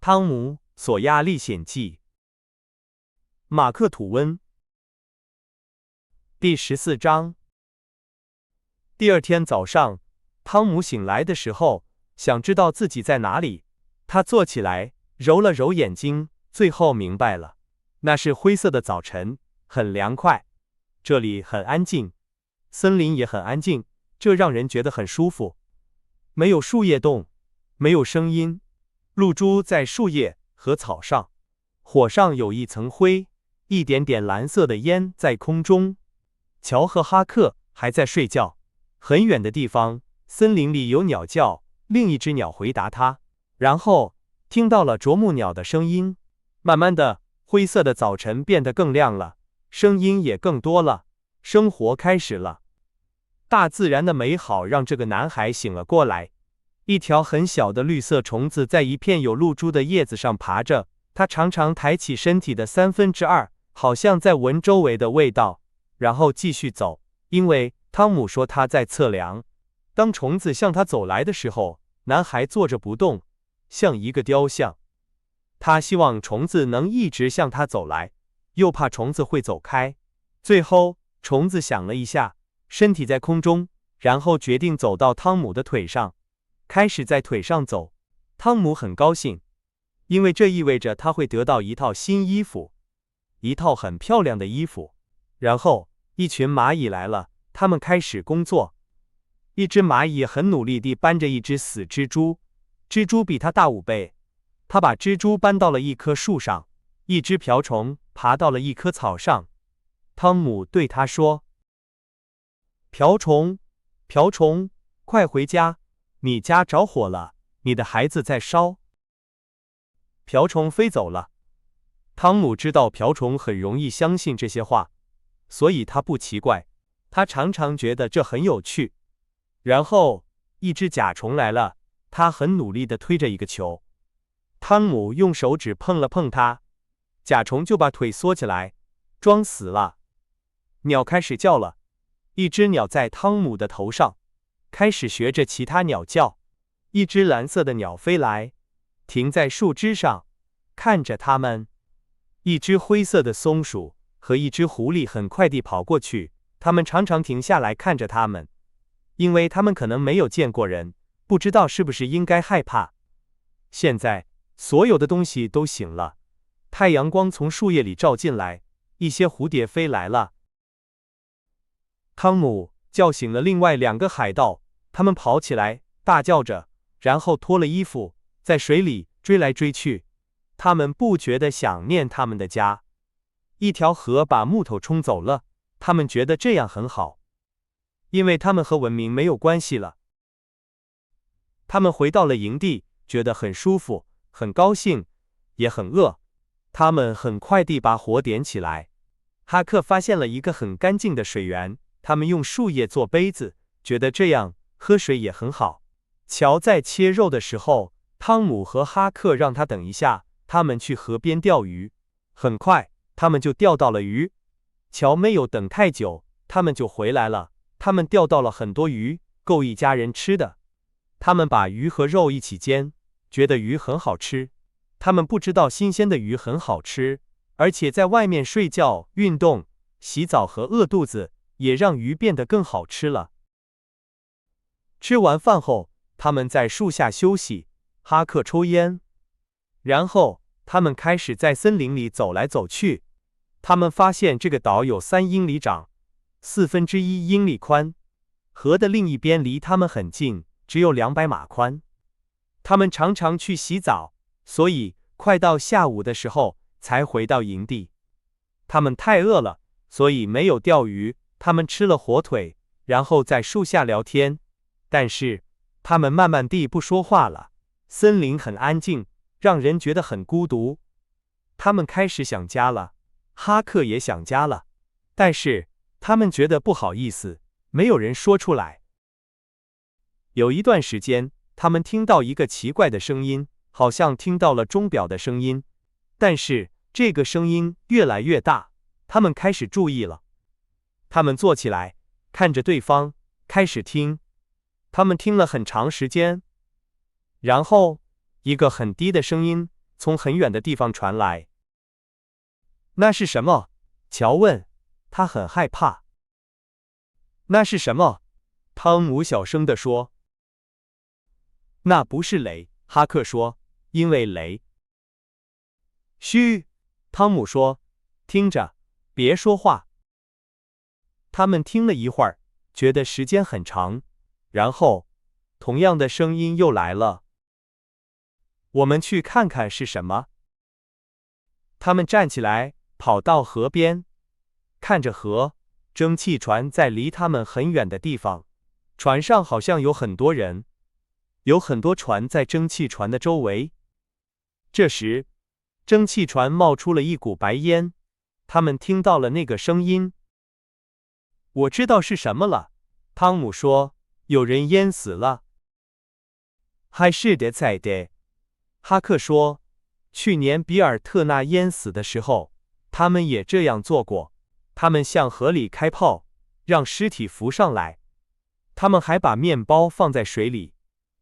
汤姆·索亚历险记，马克·吐温。第14章。第二天早上，汤姆醒来的时候，想知道自己在哪里。他坐起来，揉了揉眼睛，最后明白了，那是灰色的早晨，很凉快，这里很安静，森林也很安静，这让人觉得很舒服。没有树叶动，没有声音，露珠在树叶和草上，火上有一层灰，一点点蓝色的烟在空中。乔和哈克还在睡觉。很远的地方，森林里有鸟叫，另一只鸟回答他，然后听到了啄木鸟的声音。慢慢的，灰色的早晨变得更亮了，声音也更多了，生活开始了。大自然的美好让这个男孩醒了过来。一条很小的绿色虫子在一片有露珠的叶子上爬着，它常常抬起身体的2/3，好像在闻周围的味道，然后继续走，因为汤姆说他在测量。当虫子向他走来的时候，男孩坐着不动，像一个雕像。他希望虫子能一直向他走来，又怕虫子会走开。最后，虫子想了一下，身体在空中，然后决定走到汤姆的腿上，开始在腿上走。汤姆很高兴，因为这意味着他会得到一套新衣服，一套很漂亮的衣服。然后，一群蚂蚁来了，他们开始工作。一只蚂蚁很努力地搬着一只死蜘蛛，蜘蛛比它大5倍。他把蜘蛛搬到了一棵树上，一只瓢虫爬到了一棵草上。汤姆对他说：“瓢虫，瓢虫，快回家，你家着火了，你的孩子在烧。”瓢虫飞走了。汤姆知道瓢虫很容易相信这些话，所以他不奇怪，他常常觉得这很有趣。然后，一只甲虫来了，它很努力地推着一个球。汤姆用手指碰了碰它，甲虫就把腿缩起来，装死了。鸟开始叫了，一只鸟在汤姆的头上，开始学着其他鸟叫。一只蓝色的鸟飞来，停在树枝上，看着它们。一只灰色的松鼠和一只狐狸很快地跑过去，它们常常停下来看着它们，因为它们可能没有见过人，不知道是不是应该害怕。现在，所有的东西都醒了，太阳光从树叶里照进来，一些蝴蝶飞来了。汤姆叫醒了另外2个海盗，他们跑起来，大叫着，然后脱了衣服，在水里追来追去。他们不觉得想念他们的家。一条河把木头冲走了，他们觉得这样很好，因为他们和文明没有关系了。他们回到了营地，觉得很舒服，很高兴，也很饿。他们很快地把火点起来。哈克发现了一个很干净的水源，他们用树叶做杯子，觉得这样喝水也很好。乔在切肉的时候，汤姆和哈克让他等一下，他们去河边钓鱼。很快，他们就钓到了鱼。乔没有等太久，他们就回来了。他们钓到了很多鱼，够一家人吃的。他们把鱼和肉一起煎，觉得鱼很好吃。他们不知道新鲜的鱼很好吃，而且在外面睡觉、运动、洗澡和饿肚子，也让鱼变得更好吃了。吃完饭后，他们在树下休息，哈克抽烟。然后，他们开始在森林里走来走去。他们发现这个岛有3英里长，1/4英里宽。河的另一边离他们很近，只有200码宽。他们常常去洗澡，所以快到下午的时候才回到营地。他们太饿了，所以没有钓鱼。他们吃了火腿，然后在树下聊天。但是，他们慢慢地不说话了。森林很安静，让人觉得很孤独。他们开始想家了，哈克也想家了，但是他们觉得不好意思，没有人说出来。有一段时间，他们听到一个奇怪的声音，好像听到了钟表的声音，但是这个声音越来越大，他们开始注意了。他们坐起来，看着对方，开始听。他们听了很长时间，然后一个很低的声音从很远的地方传来。那是什么？乔问，他很害怕。那是什么？汤姆小声地说。那不是雷，哈克说，因为雷。嘘，汤姆说，听着，别说话。他们听了一会儿，觉得时间很长，然后，同样的声音又来了。我们去看看是什么。他们站起来，跑到河边，看着河，蒸汽船在离他们很远的地方，船上好像有很多人，有很多船在蒸汽船的周围。这时，蒸汽船冒出了一股白烟，他们听到了那个声音。我知道是什么了，汤姆说，有人淹死了。还是的在的，哈克说，去年比尔特纳淹死的时候，他们也这样做过，他们向河里开炮，让尸体浮上来。他们还把面包放在水里，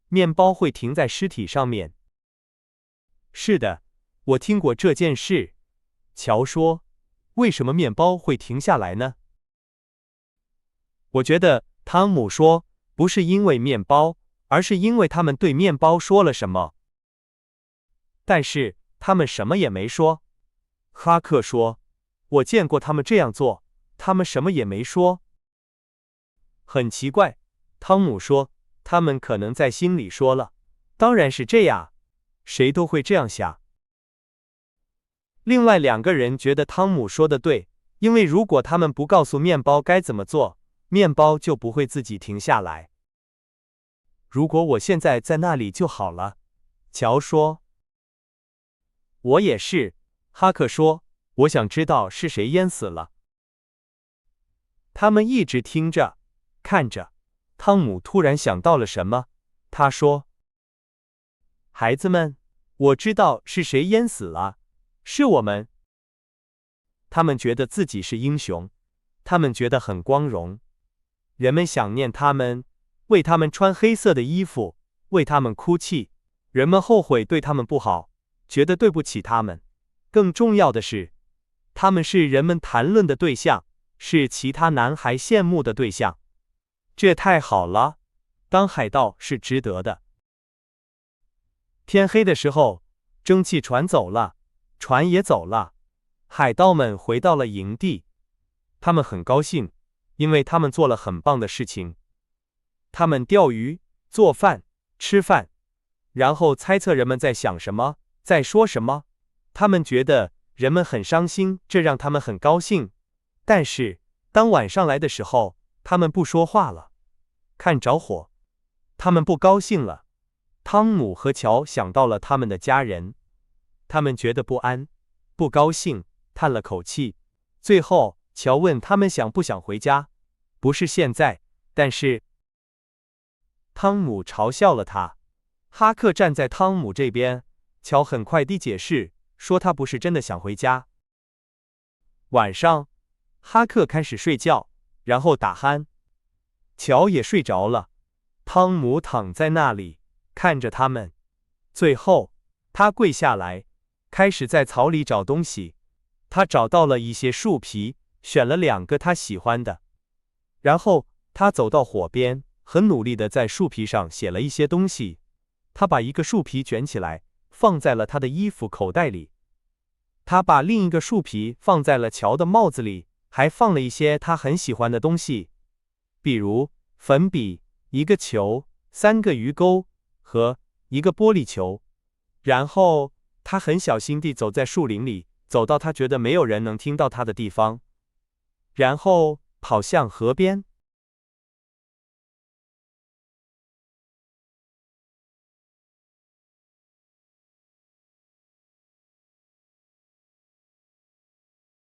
面包会停在尸体上面。是的，我听过这件事。乔说，为什么面包会停下来呢？我觉得，汤姆说，不是因为面包，而是因为他们对面包说了什么。但是，他们什么也没说。哈克说，我见过他们这样做，他们什么也没说。很奇怪，汤姆说，他们可能在心里说了，当然是这样，谁都会这样想。另外2个人觉得汤姆说的对，因为如果他们不告诉面包该怎么做，面包就不会自己停下来。如果我现在在那里就好了，乔说。我也是，哈克说，我想知道是谁淹死了。他们一直听着，看着。汤姆突然想到了什么，他说：“孩子们，我知道是谁淹死了，是我们。”他们觉得自己是英雄，他们觉得很光荣。人们想念他们，为他们穿黑色的衣服，为他们哭泣。人们后悔对他们不好，觉得对不起他们。更重要的是，他们是人们谈论的对象，是其他男孩羡慕的对象。这太好了，当海盗是值得的。天黑的时候，蒸汽船走了，船也走了，海盗们回到了营地。他们很高兴，因为他们做了很棒的事情。他们钓鱼、做饭、吃饭，然后猜测人们在想什么，在说什么。他们觉得人们很伤心，这让他们很高兴。但是，当晚上来的时候，他们不说话了，看着火，他们不高兴了。汤姆和乔想到了他们的家人，他们觉得不安、不高兴，叹了口气。最后，乔问他们想不想回家，不是现在，但是……汤姆嘲笑了他。哈克站在汤姆这边，乔很快地解释，说他不是真的想回家。晚上，哈克开始睡觉，然后打鼾。乔也睡着了。汤姆躺在那里，看着他们。最后，他跪下来，开始在草里找东西。他找到了一些树皮，选了2个他喜欢的。然后，他走到火边，很努力地在树皮上写了一些东西。他把一个树皮卷起来，放在了他的衣服口袋里。他把另一个树皮放在了乔的帽子里，还放了一些他很喜欢的东西，比如粉笔、一个球、3个鱼钩和一个玻璃球。然后，他很小心地走在树林里，走到他觉得没有人能听到他的地方，然后跑向河边。